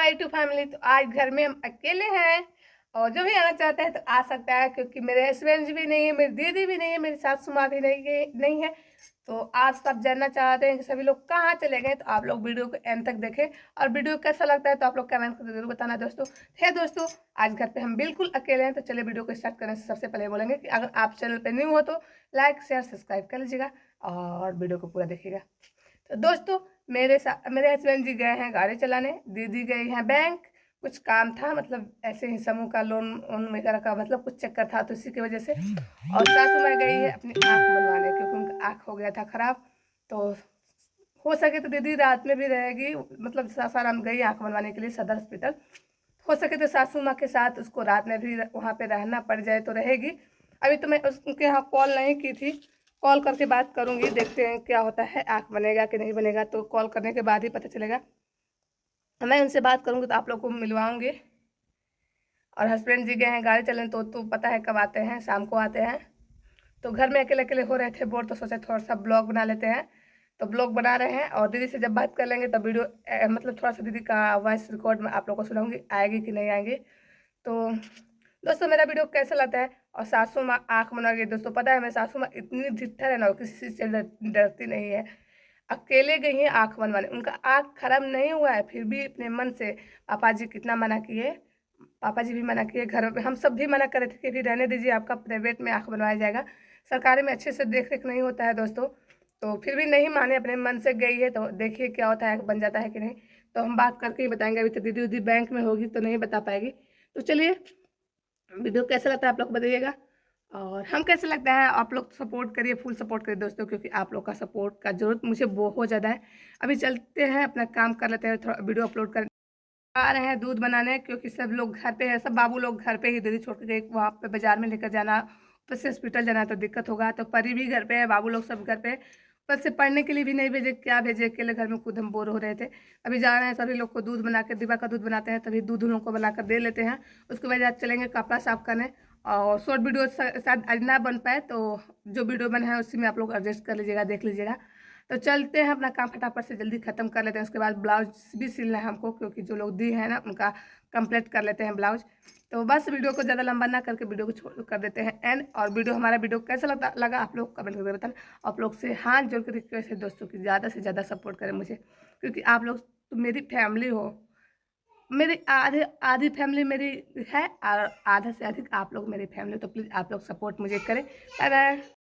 My to family. तो आज घर में हम अकेले हैं और जो भी आना चाहता है तो आ सकता है, क्योंकि मेरे हस्बैंड भी नहीं है, मेरी दीदी भी नहीं है, मेरी सासू माँ भी नहीं है। तो आप सब जानना चाहते हैं कि सभी लोग कहाँ चले गए, तो आप लोग वीडियो को एंड तक देखें। और वीडियो कैसा लगता है तो आप लोग कमेंट करके जरूर बताना दोस्तों। है दोस्तों, आज घर पे हम बिल्कुल अकेले हैं। तो चलिए वीडियो को स्टार्ट करने से सबसे पहले बोलेंगे कि अगर आप चैनल पर न्यू हो तो लाइक शेयर सब्सक्राइब कर लीजिएगा और वीडियो को पूरा देखिएगा। तो दोस्तों, मेरे हस्बैंड जी गए हैं गाड़ी चलाने, दीदी गई हैं बैंक, कुछ काम था, मतलब ऐसे ही समूह का लोन वगैरह का, मतलब कुछ चक्कर था तो इसी की वजह से। और सासू माँ गई है अपनी आँख बनवाने, क्योंकि उनका आँख हो गया था खराब। तो हो सके तो दीदी रात में भी रहेगी, मतलब सासाराम गई आँख बनवाने के लिए सदर हॉस्पिटल। हो सके तो सासू माँ के साथ उसको रात में भी वहाँ पे रहना पड़ जाए तो रहेगी। अभी तो मैं उनके यहाँ कॉल नहीं की थी, कॉल करके बात करूँगी, देखते हैं क्या होता है, आँख बनेगा कि नहीं बनेगा, तो कॉल करने के बाद ही पता चलेगा। मैं उनसे बात करूँगी तो आप लोग को मिलवाऊँगी। और हस्बैंड जी गए हैं गाड़ी चलाने, तो पता है कब आते हैं, शाम को आते हैं। तो घर में अकेले अकेले हो रहे थे बोर, तो सोचा थोड़ा सा ब्लॉग बना लेते हैं। तो ब्लॉग बना रहे हैं और दीदी से जब बात कर लेंगे तब वीडियो मतलब थोड़ा सा दीदी का वॉइस रिकॉर्ड में आप लोगों को सुनाऊंगी, आएगी कि नहीं आएगी। तो दोस्तों, मेरा वीडियो कैसा लगता है। और सासू माँ आँख बना गई, दोस्तों पता है मैं सासू माँ इतनी ढिठ्ठर है ना, किसी से डरती नहीं है। अकेले गई हैं आँख बनवाने, उनका आँख खराब नहीं हुआ है, फिर भी अपने मन से पापा जी कितना मना किए, पापा जी भी मना किए, घर में हम सब भी मना कर रहे थे कि भी रहने दीजिए, आपका प्राइवेट में आँख बनवाया जाएगा, सरकारी में अच्छे से देख रेख नहीं होता है दोस्तों। तो फिर भी नहीं माने, अपने मन से गई है, तो देखिए क्या होता है, बन जाता है कि नहीं। तो हम बात करके ही बताएंगे, अभी तो दीदी उदी बैंक में होगी तो नहीं बता पाएगी। तो चलिए, वीडियो कैसा लगता है आप लोग बताइएगा, और हम कैसे लगता है आप लोग सपोर्ट करिए, फुल सपोर्ट करिए दोस्तों, क्योंकि आप लोग का सपोर्ट का जरूरत मुझे बहुत ज़्यादा है। अभी चलते हैं अपना काम कर लेते हैं, थोड़ा वीडियो अपलोड कर आ रहे हैं दूध बनाने, क्योंकि सब लोग घर पे है, सब बाबू लोग घर पे ही, दीदी छोड़ के गई वहाँ पे बाजार में लेकर जाना, ऊपर से हॉस्पिटल जाना तो दिक्कत होगा। तो परी भी घर पे है, बाबू लोग सब घर पे, ऊपर से पढ़ने के लिए भी नहीं भेजे, क्या भेजे, अकेले घर में खुद हम बोर हो रहे थे। अभी जा रहे हैं सभी लोग को दूध बना के, दिवा का दूध बनाते हैं तभी दूध उन लोग को बना कर दे लेते हैं। उसके बाद आज चलेंगे कपड़ा साफ करने। और शॉर्ट वीडियो शायद आज ना बन पाए, तो जो वीडियो बना है उसी में आप लोग एडजस्ट कर लीजिएगा, देख लीजिएगा। तो चलते हैं, अपना काम फटाफट से जल्दी खत्म कर लेते हैं, उसके बाद ब्लाउज भी सिलना है हमको, क्योंकि जो लोग दी है ना उनका कंप्लीट कर लेते हैं ब्लाउज। तो बस वीडियो को ज़्यादा लंबा ना करके वीडियो को छोड़ कर देते हैं एंड। और हमारा वीडियो कैसा लगा आप लोग कमेंट करके बताना। आप लोग से हाथ जोड़ के रिक्वेस्ट है दोस्तों कि ज़्यादा से ज़्यादा सपोर्ट करें मुझे, क्योंकि आप लोग तो मेरी फैमिली हो, मेरी आधी आधी फैमिली मेरी है और आधा से अधिक आप लोग मेरी फैमिली। तो प्लीज़ आप लोग सपोर्ट मुझे करें। Bye bye.